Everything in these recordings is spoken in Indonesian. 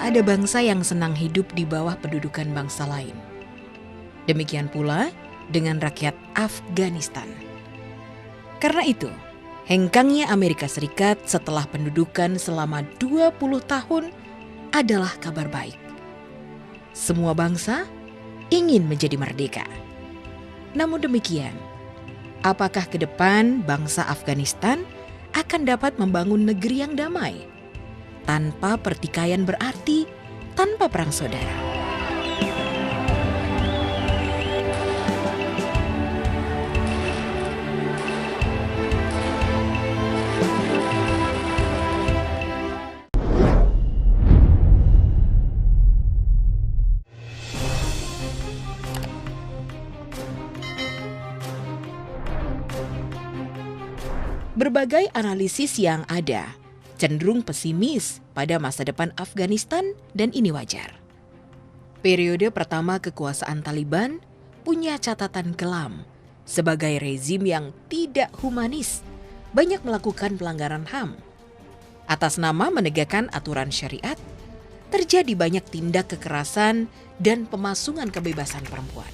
tak ada bangsa yang senang hidup di bawah pendudukan bangsa lain. Demikian pula dengan rakyat Afghanistan. Karena itu, hengkangnya Amerika Serikat setelah pendudukan selama 20 tahun adalah kabar baik. Semua bangsa ingin menjadi merdeka. Namun demikian, apakah ke depan bangsa Afghanistan akan dapat membangun negeri yang damai, tanpa pertikaian berarti, tanpa perang saudara? Berbagai analisis yang ada cenderung pesimis pada masa depan Afghanistan dan ini wajar. Periode pertama kekuasaan Taliban punya catatan kelam sebagai rezim yang tidak humanis, banyak melakukan pelanggaran HAM. Atas nama menegakkan aturan syariat, terjadi banyak tindak kekerasan dan pemasungan kebebasan perempuan.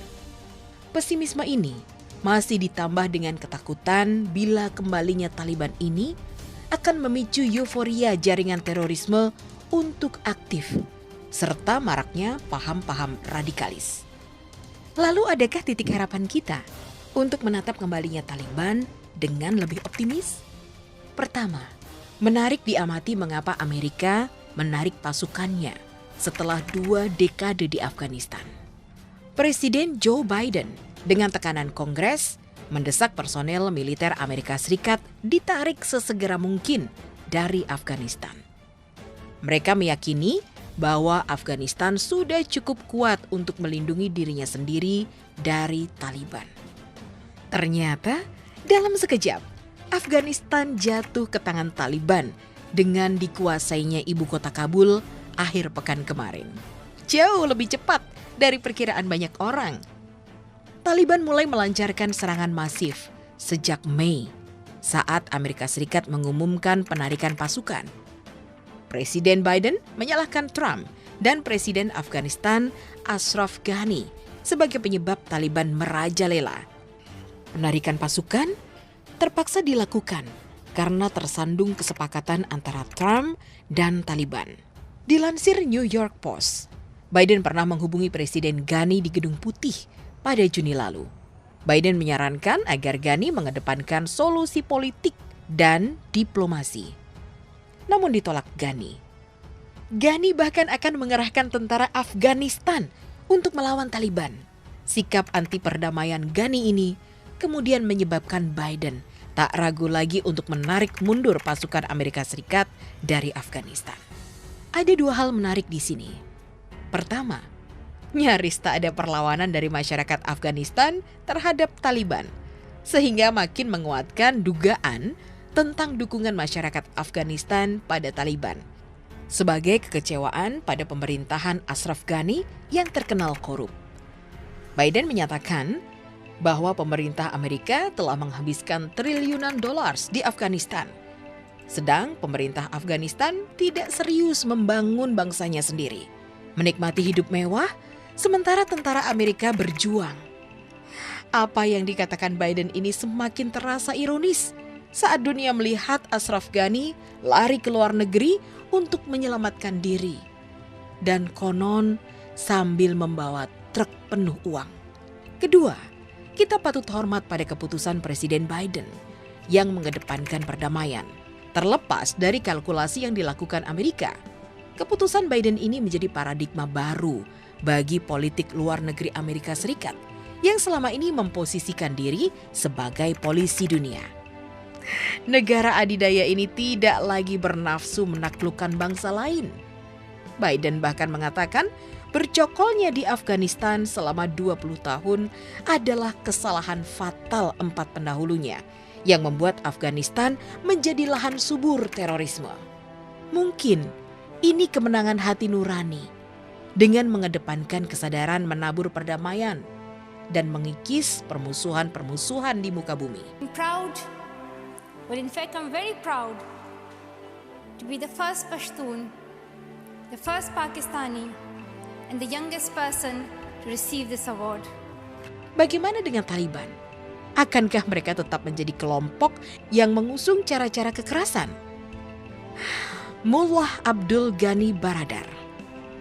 Pesimisme ini masih ditambah dengan ketakutan bila kembalinya Taliban ini akan memicu euforia jaringan terorisme untuk aktif, serta maraknya paham-paham radikalis. Lalu adakah titik harapan kita untuk menatap kembalinya Taliban dengan lebih optimis? Pertama, menarik diamati mengapa Amerika menarik pasukannya setelah 2 dekade di Afghanistan. Presiden Joe Biden dengan tekanan Kongres mendesak personel militer Amerika Serikat ditarik sesegera mungkin dari Afghanistan. Mereka meyakini bahwa Afghanistan sudah cukup kuat untuk melindungi dirinya sendiri dari Taliban. Ternyata dalam sekejap, Afghanistan jatuh ke tangan Taliban dengan dikuasainya ibu kota Kabul akhir pekan kemarin. Jauh lebih cepat dari perkiraan banyak orang. Taliban mulai melancarkan serangan masif sejak Mei saat Amerika Serikat mengumumkan penarikan pasukan. Presiden Biden menyalahkan Trump dan Presiden Afghanistan Ashraf Ghani sebagai penyebab Taliban merajalela. Penarikan pasukan terpaksa dilakukan karena tersandung kesepakatan antara Trump dan Taliban. Dilansir New York Post, Biden pernah menghubungi Presiden Ghani di Gedung Putih pada Juni lalu. Biden menyarankan agar Ghani mengedepankan solusi politik dan diplomasi. Namun ditolak Ghani. Ghani bahkan akan mengerahkan tentara Afghanistan untuk melawan Taliban. Sikap anti perdamaian Ghani ini kemudian menyebabkan Biden tak ragu lagi untuk menarik mundur pasukan Amerika Serikat dari Afghanistan. Ada 2 hal menarik di sini. Pertama, nyaris tak ada perlawanan dari masyarakat Afghanistan terhadap Taliban, sehingga makin menguatkan dugaan tentang dukungan masyarakat Afghanistan pada Taliban sebagai kekecewaan pada pemerintahan Ashraf Ghani yang terkenal korup. Biden menyatakan bahwa pemerintah Amerika telah menghabiskan triliunan dolar di Afghanistan, sedang pemerintah Afghanistan tidak serius membangun bangsanya sendiri, menikmati hidup mewah, sementara tentara Amerika berjuang. Apa yang dikatakan Biden ini semakin terasa ironis saat dunia melihat Ashraf Ghani lari ke luar negeri untuk menyelamatkan diri. Dan konon sambil membawa truk penuh uang. Kedua, kita patut hormat pada keputusan Presiden Biden yang mengedepankan perdamaian. Terlepas dari kalkulasi yang dilakukan Amerika, keputusan Biden ini menjadi paradigma baru bagi politik luar negeri Amerika Serikat yang selama ini memposisikan diri sebagai polisi dunia. Negara adidaya ini tidak lagi bernafsu menaklukkan bangsa lain. Biden bahkan mengatakan bercokolnya di Afghanistan selama 20 tahun adalah kesalahan fatal 4 pendahulunya yang membuat Afghanistan menjadi lahan subur terorisme. Mungkin ini kemenangan hati nurani dengan mengedepankan kesadaran menabur perdamaian dan mengikis permusuhan-permusuhan di muka bumi. I'm proud, but in fact I'm very proud to be the first Pashtun the first Pakistani and the youngest person to receive this award. Bagaimana dengan Taliban? Akankah mereka tetap menjadi kelompok yang mengusung cara-cara kekerasan? Mullah Abdul Ghani Baradar,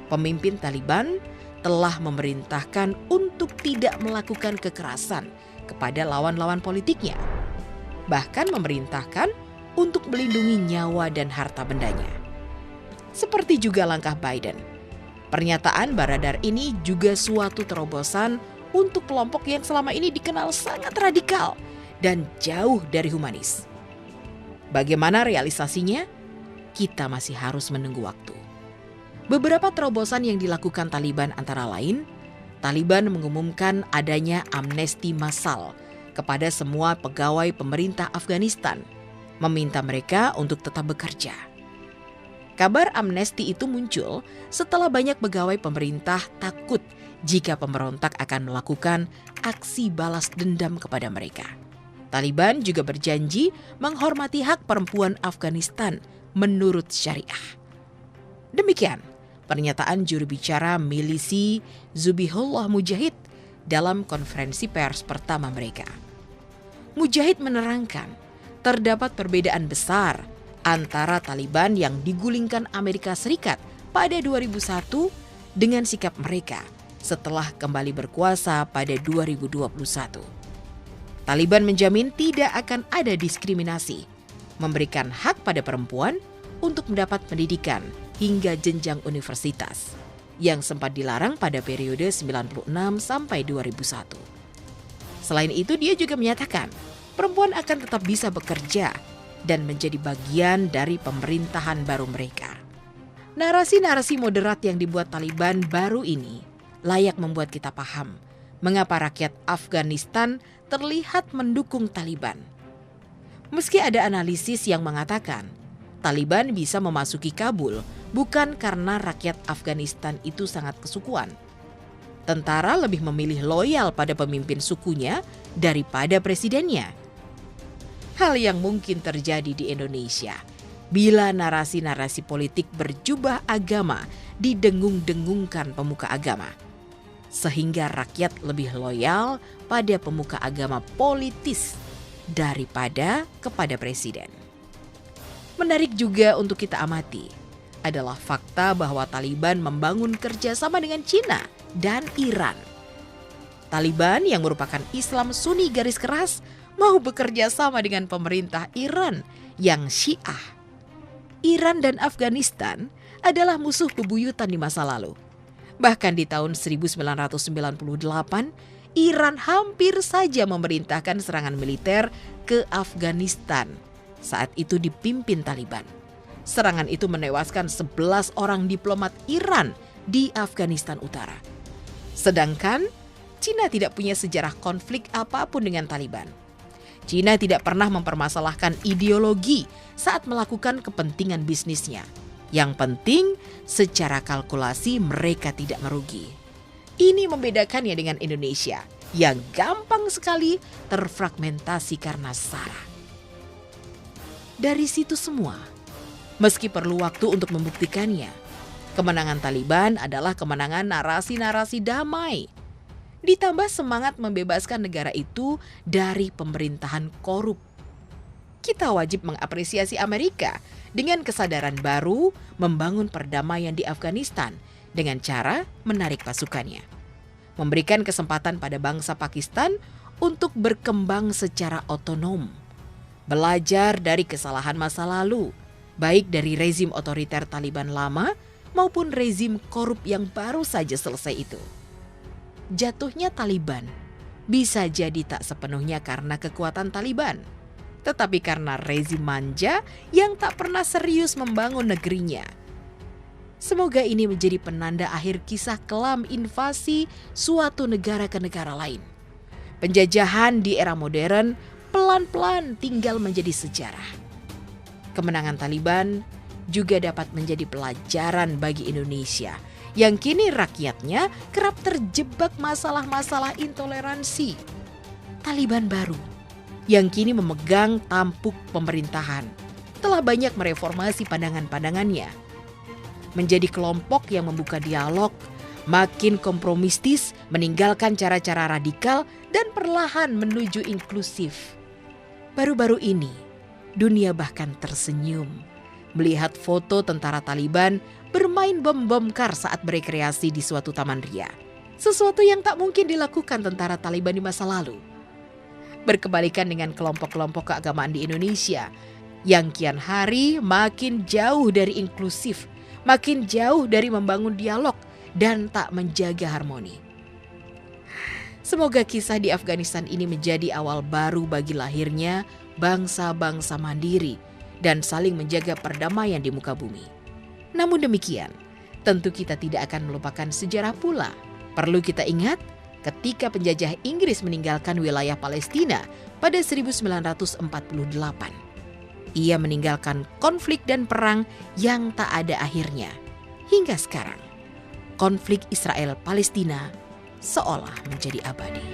pemimpin Taliban, telah memerintahkan untuk tidak melakukan kekerasan kepada lawan-lawan politiknya. Bahkan memerintahkan untuk melindungi nyawa dan harta bendanya. Seperti juga langkah Biden. Pernyataan Baradar ini juga suatu terobosan untuk kelompok yang selama ini dikenal sangat radikal dan jauh dari humanis. Bagaimana realisasinya? Kita masih harus menunggu waktu. Beberapa terobosan yang dilakukan Taliban antara lain, Taliban mengumumkan adanya amnesti massal kepada semua pegawai pemerintah Afghanistan, meminta mereka untuk tetap bekerja. Kabar amnesti itu muncul setelah banyak pegawai pemerintah takut jika pemberontak akan melakukan aksi balas dendam kepada mereka. Taliban juga berjanji menghormati hak perempuan Afghanistan menurut syariah. Demikian pernyataan juru bicara milisi Zabihullah Mujahid dalam konferensi pers pertama mereka. Mujahid menerangkan terdapat perbedaan besar antara Taliban yang digulingkan Amerika Serikat pada 2001 dengan sikap mereka setelah kembali berkuasa pada 2021. Taliban menjamin tidak akan ada diskriminasi, memberikan hak pada perempuan untuk mendapat pendidikan hingga jenjang universitas yang sempat dilarang pada periode 96 sampai 2001. Selain itu, dia juga menyatakan perempuan akan tetap bisa bekerja dan menjadi bagian dari pemerintahan baru mereka. Narasi-narasi moderat yang dibuat Taliban baru ini layak membuat kita paham mengapa rakyat Afghanistan terlihat mendukung Taliban. Meski ada analisis yang mengatakan Taliban bisa memasuki Kabul bukan karena rakyat Afghanistan itu sangat kesukuan. Tentara lebih memilih loyal pada pemimpin sukunya daripada presidennya. Hal yang mungkin terjadi di Indonesia bila narasi-narasi politik berjubah agama didengung-dengungkan pemuka agama, sehingga rakyat lebih loyal pada pemuka agama politis daripada kepada presiden. Menarik juga untuk kita amati adalah fakta bahwa Taliban membangun kerjasama dengan Cina dan Iran. Taliban yang merupakan Islam Sunni garis keras mau bekerja sama dengan pemerintah Iran yang Syiah. Iran dan Afghanistan adalah musuh bebuyutan di masa lalu. Bahkan di tahun 1998, Iran hampir saja memerintahkan serangan militer ke Afghanistan. Saat itu dipimpin Taliban. Serangan itu menewaskan 11 orang diplomat Iran di Afghanistan Utara. Sedangkan Cina tidak punya sejarah konflik apapun dengan Taliban. Cina tidak pernah mempermasalahkan ideologi saat melakukan kepentingan bisnisnya. Yang penting, secara kalkulasi mereka tidak merugi. Ini membedakannya dengan Indonesia yang gampang sekali terfragmentasi karena SARA. Dari situ semua, meski perlu waktu untuk membuktikannya, kemenangan Taliban adalah kemenangan narasi-narasi damai. Ditambah semangat membebaskan negara itu dari pemerintahan korup. Kita wajib mengapresiasi Amerika dengan kesadaran baru membangun perdamaian di Afghanistan dengan cara menarik pasukannya. Memberikan kesempatan pada bangsa Pakistan untuk berkembang secara otonom. Belajar dari kesalahan masa lalu, baik dari rezim otoriter Taliban lama maupun rezim korup yang baru saja selesai itu. Jatuhnya Taliban bisa jadi tak sepenuhnya karena kekuatan Taliban, tetapi karena rezim manja yang tak pernah serius membangun negerinya. Semoga ini menjadi penanda akhir kisah kelam invasi suatu negara ke negara lain. Penjajahan di era modern pelan-pelan tinggal menjadi sejarah. Kemenangan Taliban juga dapat menjadi pelajaran bagi Indonesia yang kini rakyatnya kerap terjebak masalah-masalah intoleransi. Taliban baru yang kini memegang tampuk pemerintahan telah banyak mereformasi pandangan-pandangannya. menjadi kelompok yang membuka dialog, makin kompromistis, meninggalkan cara-cara radikal, dan perlahan menuju inklusif. Baru-baru ini, dunia bahkan tersenyum melihat foto tentara Taliban bermain bom kar saat berekreasi di suatu taman ria. Sesuatu yang tak mungkin dilakukan tentara Taliban di masa lalu. Berkebalikan dengan kelompok-kelompok keagamaan di Indonesia yang kian hari makin jauh dari inklusif, makin jauh dari membangun dialog dan tak menjaga harmoni. Semoga kisah di Afghanistan ini menjadi awal baru bagi lahirnya bangsa-bangsa mandiri dan saling menjaga perdamaian di muka bumi. Namun demikian, tentu kita tidak akan melupakan sejarah pula. Perlu kita ingat, ketika penjajah Inggris meninggalkan wilayah Palestina pada 1948. Ia meninggalkan konflik dan perang yang tak ada akhirnya. Hingga sekarang, konflik Israel-Palestina seolah menjadi abadi.